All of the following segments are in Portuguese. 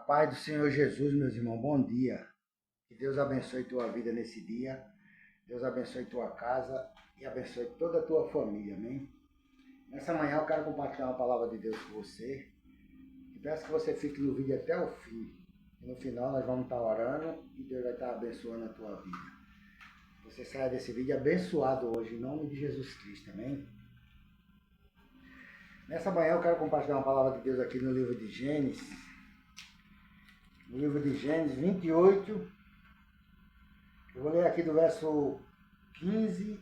paz do Senhor Jesus, meus irmãos, bom dia. Que Deus abençoe tua vida nesse dia. Deus abençoe tua casa e abençoe toda a tua família, amém? Nessa manhã eu quero compartilhar uma palavra de Deus com você. E peço que você fique no vídeo até o fim. E no final nós vamos estar orando e Deus vai estar abençoando a tua vida. Você saia desse vídeo abençoado hoje, em nome de Jesus Cristo, amém? Nessa manhã eu quero compartilhar uma palavra de Deus aqui no livro de Gênesis. No livro de Gênesis 28, eu vou ler aqui do verso 15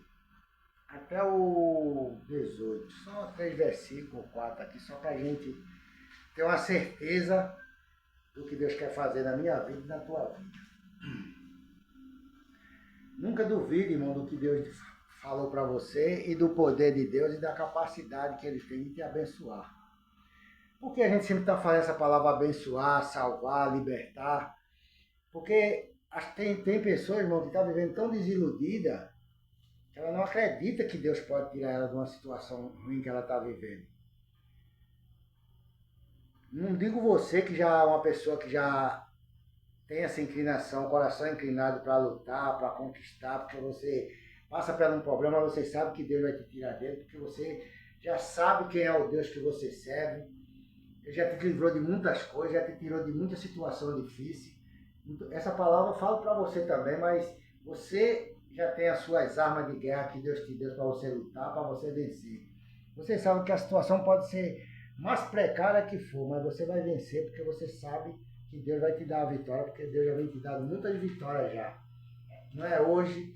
até o 18. Só 3 versículos, 4 aqui, só para a gente ter uma certeza do que Deus quer fazer na minha vida e na tua vida. Nunca duvide, irmão, do que Deus falou para você e do poder de Deus e da capacidade que Ele tem de te abençoar. Por que a gente sempre está falando essa palavra abençoar, salvar, libertar? Porque tem pessoas, irmão, que estão vivendo tão desiludida que ela não acredita que Deus pode tirar ela de uma situação ruim que ela está vivendo. Não digo você que já é uma pessoa que já tem essa inclinação, coração inclinado para lutar, para conquistar, porque você passa por um problema, você sabe que Deus vai te tirar dele, porque você já sabe quem é o Deus que você serve. Ele já te livrou de muitas coisas, já te tirou de muita situação difícil. Essa palavra eu falo para você também, mas você já tem as suas armas de guerra que Deus te deu para você lutar, para você vencer. Você sabe que a situação pode ser mais precária que for, mas você vai vencer porque você sabe que Deus vai te dar a vitória, porque Deus já vem te dando muitas vitórias já. Não é hoje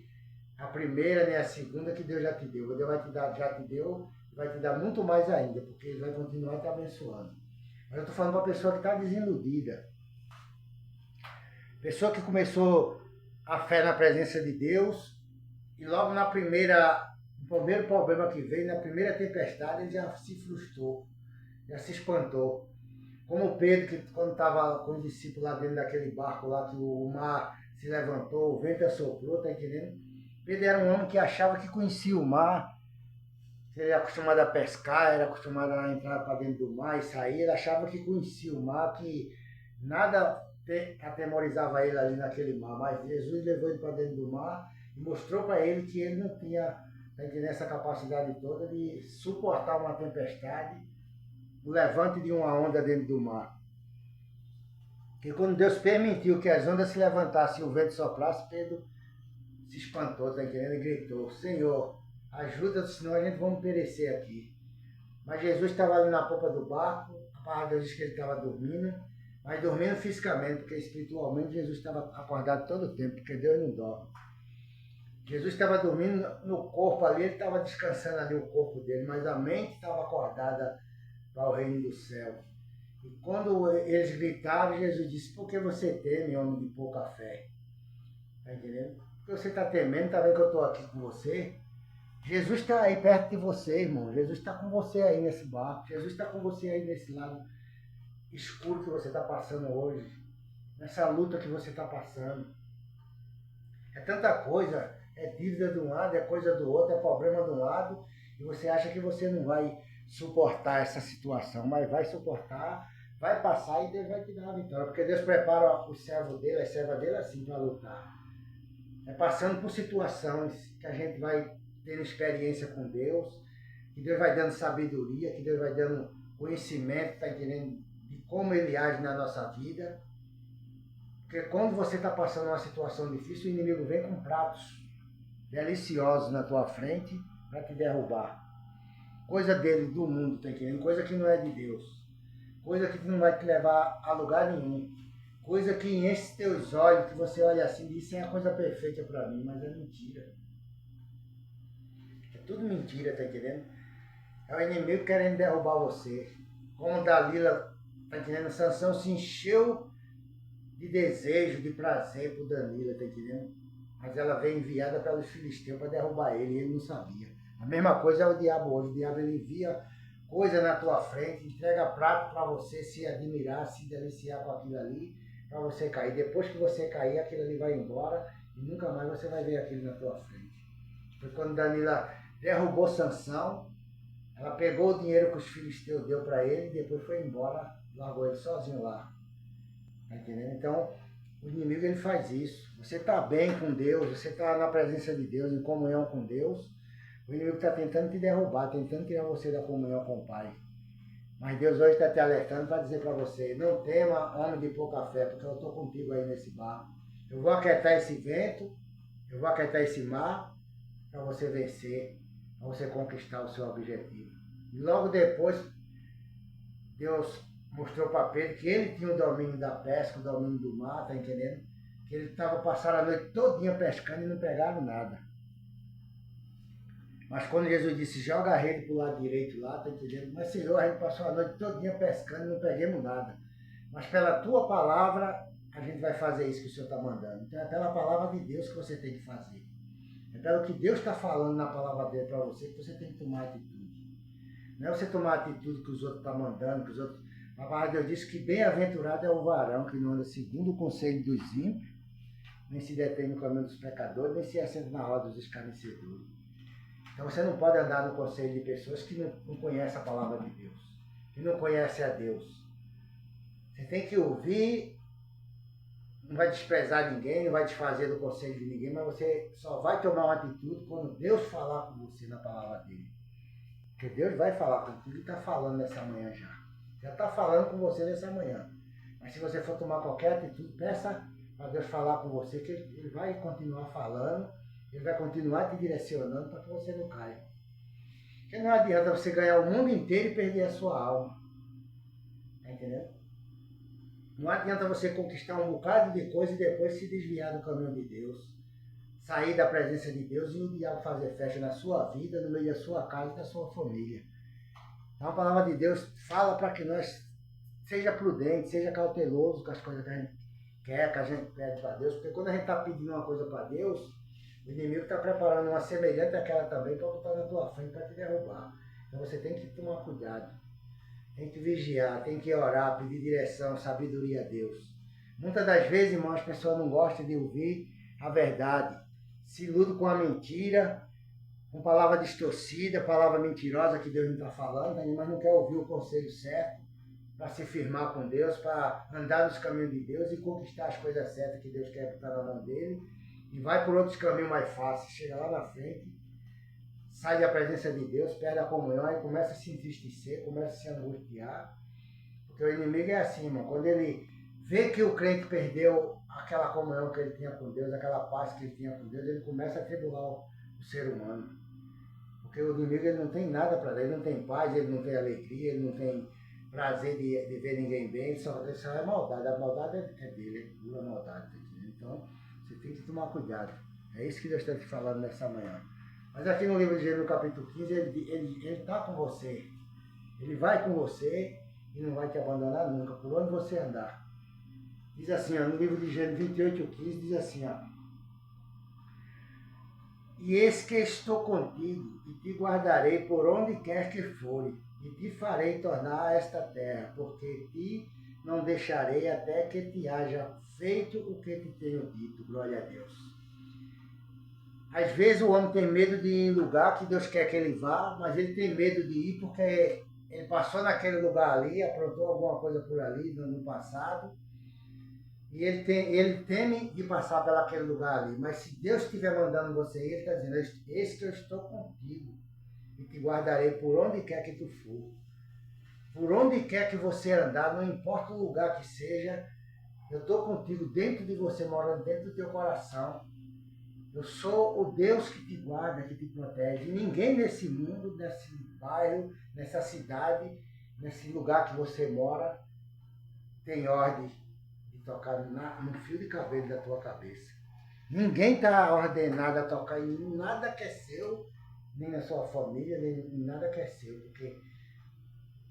a primeira nem a segunda que Deus já te deu. Deus vai te dar, já te deu e vai te dar muito mais ainda, porque Ele vai continuar te abençoando. Mas eu estou falando para uma pessoa que está desiludida. Pessoa que começou a fé na presença de Deus e logo no primeiro problema que veio, na primeira tempestade, ele já se frustrou, já se espantou. Como Pedro, que quando estava com os discípulos lá dentro daquele barco lá, que o mar se levantou, o vento assoprou, tá entendendo? Pedro era um homem que achava que conhecia o mar, ele era acostumado a pescar, era acostumado a entrar para dentro do mar e sair, ele achava que conhecia o mar, que nada atemorizava ele ali naquele mar, mas Jesus levou ele para dentro do mar e mostrou para ele que ele não tinha essa capacidade toda de suportar uma tempestade, o levante de uma onda dentro do mar. Porque quando Deus permitiu que as ondas se levantassem e o vento soprasse, Pedro se espantou, tá entendendo? E gritou: Senhor, ajuda-nos, senão a gente vamos perecer aqui. Mas Jesus estava ali na popa do barco, a palavra de Deus diz que ele estava dormindo, mas dormindo fisicamente, porque espiritualmente Jesus estava acordado todo o tempo, porque Deus não dorme. Jesus estava dormindo no corpo ali, ele estava descansando ali o corpo dele, mas a mente estava acordada para o reino do céu. E quando eles gritaram, Jesus disse: por que você teme, homem de pouca fé? Está entendendo? Porque você está temendo, está vendo que eu estou aqui com você? Jesus está aí perto de você, irmão. Jesus está com você aí nesse barco. Jesus está com você aí nesse lado escuro que você está passando hoje. Nessa luta que você está passando. É tanta coisa. É dívida de um lado, é coisa do outro, é problema de um lado. E você acha que você não vai suportar essa situação. Mas vai suportar, vai passar e Deus vai te dar a vitória. Porque Deus prepara o servo dele, a serva dele assim para lutar. É passando por situações que a gente vai tendo experiência com Deus, que Deus vai dando sabedoria, que Deus vai dando conhecimento, tá entendendo? De como Ele age na nossa vida. Porque quando você está passando uma situação difícil, o inimigo vem com pratos deliciosos na tua frente para te derrubar. Coisa dele, do mundo, tá entendendo? Coisa que não é de Deus. Coisa que não vai te levar a lugar nenhum. Coisa que enche teus olhos, que você olha assim e diz: isso é a coisa perfeita para mim, mas é mentira. É tudo mentira, tá entendendo? É o inimigo querendo derrubar você. Como Dalila, tá entendendo? Sansão se encheu de desejo, de prazer por Dalila, tá entendendo? Mas ela veio enviada pelos filisteus para derrubar ele e ele não sabia. A mesma coisa é o diabo hoje. O diabo ele envia coisa na tua frente, entrega prato para você se admirar, se deliciar com aquilo ali, para você cair. Depois que você cair, aquilo ali vai embora e nunca mais você vai ver aquilo na tua frente. Foi quando Dalila derrubou Sansão, ela pegou o dinheiro que os filisteus deu para ele e depois foi embora, largou ele sozinho lá. Tá entendendo? Então, o inimigo ele faz isso. Você está bem com Deus, você está na presença de Deus, em comunhão com Deus. O inimigo está tentando te derrubar, tentando tirar você da comunhão com o Pai. Mas Deus hoje está te alertando para dizer para você, não tema, homem de pouca fé, porque eu estou contigo aí nesse barco. Eu vou aquietar esse vento, eu vou aquietar esse mar, para você vencer, para você conquistar o seu objetivo. E logo depois, Deus mostrou para Pedro que ele tinha o domínio da pesca, o domínio do mar, tá entendendo? Que ele estava passando a noite todinha pescando e não pegaram nada. Mas quando Jesus disse, joga a rede para o lado direito lá, tá entendendo? Mas Senhor, a gente passou a noite todinha pescando e não pegamos nada. Mas pela tua palavra, a gente vai fazer isso que o Senhor está mandando. Então é pela palavra de Deus que você tem que fazer. É pelo que Deus está falando na palavra dele para você que você tem que tomar atitude. Não é você tomar a atitude que os outros estão mandando, que os outros... A palavra de Deus diz que bem-aventurado é o varão que não anda segundo o conselho dos ímpios, nem se detém no caminho dos pecadores, nem se assenta na roda dos escarnecedores. Então você não pode andar no conselho de pessoas que não conhecem a palavra de Deus, que não conhecem a Deus. Você tem que ouvir, não vai desprezar ninguém, não vai desfazer do conselho de ninguém, mas você só vai tomar uma atitude quando Deus falar com você na palavra dele. Porque Deus vai falar contigo e está falando nessa manhã já. Já está falando com você nessa manhã. Mas se você for tomar qualquer atitude, peça para Deus falar com você, que Ele vai continuar falando, Ele vai continuar te direcionando para que você não caia. Porque não adianta você ganhar o mundo inteiro e perder a sua alma. Está entendendo? Não adianta você conquistar um bocado de coisa e depois se desviar do caminho de Deus. Sair da presença de Deus e o diabo fazer festa na sua vida, no meio da sua casa e da sua família. Então a palavra de Deus fala para que nós seja prudente, seja cauteloso com as coisas que a gente quer, que a gente pede para Deus, porque quando a gente está pedindo uma coisa para Deus, o inimigo está preparando uma semelhante àquela também para botar na tua frente para te derrubar. Então você tem que tomar cuidado, tem que vigiar, tem que orar, pedir direção, sabedoria a Deus. Muitas das vezes, irmãos, as pessoas não gostam de ouvir a verdade, se iludem com a mentira, com palavra distorcida, palavra mentirosa que Deus não está falando, mas não quer ouvir o conselho certo para se firmar com Deus, para andar nos caminhos de Deus e conquistar as coisas certas que Deus quer botar na mão dele, e vai por outros caminhos mais fáceis, chega lá na frente, sai da presença de Deus, perde a comunhão, aí começa a se entristecer, começa a se angustiar, porque o inimigo é assim, irmão, quando ele vê que o crente perdeu aquela comunhão que ele tinha com Deus, aquela paz que ele tinha com Deus, ele começa a tribular o ser humano. Porque o inimigo ele não tem nada para dar, ele não tem paz, ele não tem alegria, ele não tem prazer de ver ninguém bem, ele só é maldade. A maldade é dele, é pura maldade. Tá entendendo? Então, você tem que tomar cuidado. É isso que Deus está te falando nessa manhã. Mas aqui no livro de Gênesis, no capítulo 15, ele está com você. Ele vai com você e não vai te abandonar nunca, por onde você andar. Diz assim, ó, no livro de Gênesis 28:15, diz assim, ó. E eis que estou contigo, e te guardarei por onde quer que fores, e te farei tornar a esta terra, porque te não deixarei até que te haja feito o que te tenho dito. Glória a Deus. Às vezes o homem tem medo de ir em lugar que Deus quer que ele vá, mas ele tem medo de ir porque ele passou naquele lugar ali, aprontou alguma coisa por ali no passado, e ele teme de passar por aquele lugar ali. Mas se Deus estiver mandando você ir, ele está dizendo, eis que eu estou contigo e te guardarei por onde quer que tu for. Por onde quer que você andar, não importa o lugar que seja, eu estou contigo dentro de você, morando dentro do teu coração. Eu sou o Deus que te guarda, que te protege. E ninguém nesse mundo, nesse bairro, nessa cidade, nesse lugar que você mora, tem ordem tocar no fio de cabelo da tua cabeça. Ninguém está ordenado a tocar em nada que é seu, nem na sua família, nem em nada que é seu, porque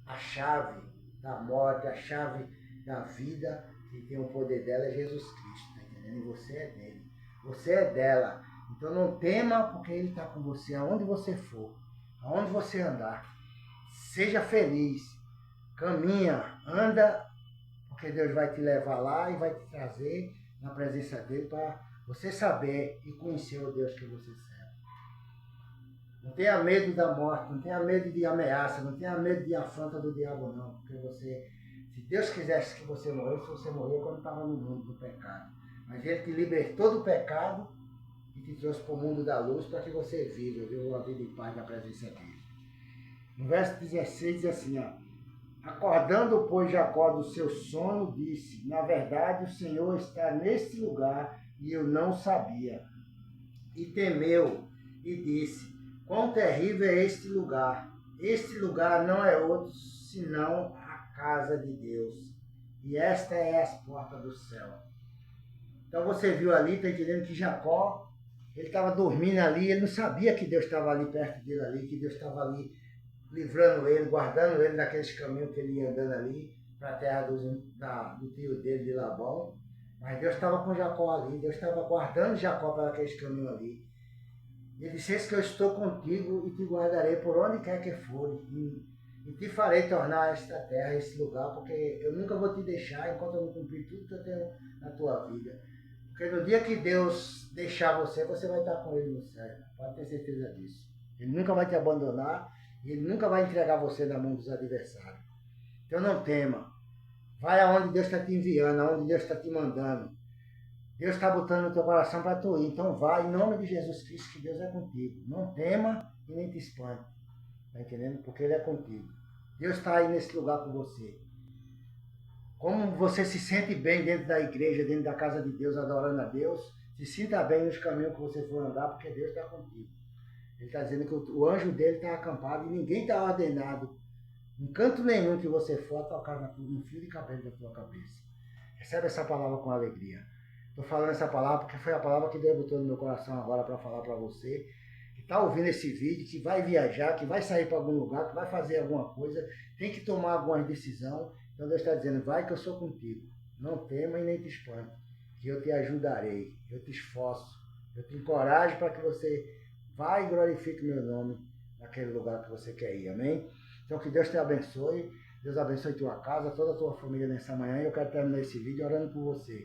a chave da morte, a chave da vida, que tem o poder dela é Jesus Cristo, tá entendendo? E você é dele, você é dela. Então não tema, porque ele está com você aonde você for, aonde você andar. Seja feliz, caminha, anda, porque Deus vai te levar lá e vai te trazer na presença dele para você saber e conhecer o Deus que você serve. Não tenha medo da morte, não tenha medo de ameaça, não tenha medo de afronta do diabo não, porque você Se Deus quisesse que você morresse, você morria quando estava no mundo do pecado. Mas Ele te libertou do pecado e te trouxe para o mundo da luz para que você viva uma vida em paz na presença dEle. No verso 16 diz assim, ó. Acordando, pois, Jacó do seu sono, disse, na verdade, o Senhor está neste lugar e eu não sabia. E temeu e disse, quão terrível é este lugar. Este lugar não é outro, senão a casa de Deus. E esta é as portas do céu. Então você viu ali, está entendendo que Jacó, ele estava dormindo ali, ele não sabia que Deus estava ali perto dele ali, que Deus estava ali livrando ele, guardando ele daqueles caminhos que ele ia andando ali, para a terra do tio dele, de Labão. Mas Deus estava com Jacó ali, Deus estava guardando Jacó para aqueles caminhos ali. Ele disse, eis que eu estou contigo e te guardarei por onde quer que for, e te farei tornar esta terra, esse lugar, porque eu nunca vou te deixar enquanto eu não cumprir tudo que eu tenho na tua vida. Porque no dia que Deus deixar você, você vai estar com Ele no céu. Pode ter certeza disso. Ele nunca vai te abandonar e Ele nunca vai entregar você na mão dos adversários. Então não tema. Vai aonde Deus está te enviando, aonde Deus está te mandando. Deus está botando no teu coração para tu ir. Então vai, em nome de Jesus Cristo, que Deus é contigo. Não tema e nem te espante. Está entendendo? Porque Ele é contigo. Deus está aí nesse lugar com você. Como você se sente bem dentro da igreja, dentro da casa de Deus, adorando a Deus, se sinta bem nos caminhos que você for andar, porque Deus está contigo. Ele está dizendo que o anjo dele está acampado e ninguém está ordenado, em canto nenhum que você for, a tocar no fio de cabelo da tua cabeça. Recebe essa palavra com alegria. Estou falando essa palavra porque foi a palavra que Deus botou no meu coração agora para falar para você, que está ouvindo esse vídeo, que vai viajar, que vai sair para algum lugar, que vai fazer alguma coisa, tem que tomar alguma decisão. Então Deus está dizendo, vai que eu sou contigo. Não tema e nem te espante, que eu te ajudarei, eu te esforço, eu te encorajo para que você vá e glorifique o meu nome naquele lugar que você quer ir, amém? Então que Deus te abençoe, Deus abençoe tua casa, toda a tua família nessa manhã, e eu quero terminar esse vídeo orando por você.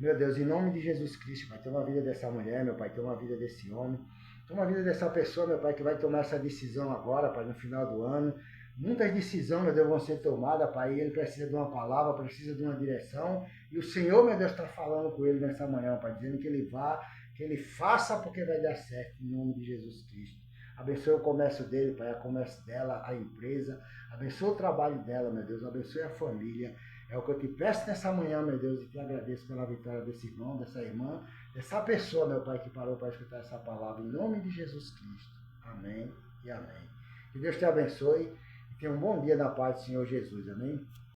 Meu Deus, em nome de Jesus Cristo, Pai, toma a vida dessa mulher, meu Pai, toma a vida desse homem, toma a vida dessa pessoa, meu Pai, que vai tomar essa decisão agora, Pai, no final do ano. Muitas decisões, meu Deus, vão ser tomadas, Pai, e ele precisa de uma palavra, precisa de uma direção, e o Senhor, meu Deus, está falando com ele nessa manhã, Pai, dizendo que ele vá, que ele faça, porque vai dar certo, em nome de Jesus Cristo. Abençoe o comércio dele, Pai, o comércio dela, a empresa, abençoe o trabalho dela, meu Deus, abençoe a família. É o que eu te peço nessa manhã, meu Deus, e te agradeço pela vitória desse irmão, dessa irmã, dessa pessoa, meu Pai, que parou para escutar essa palavra, em nome de Jesus Cristo. Amém e amém. Que Deus te abençoe e tenha um bom dia na paz do Senhor Jesus. Amém.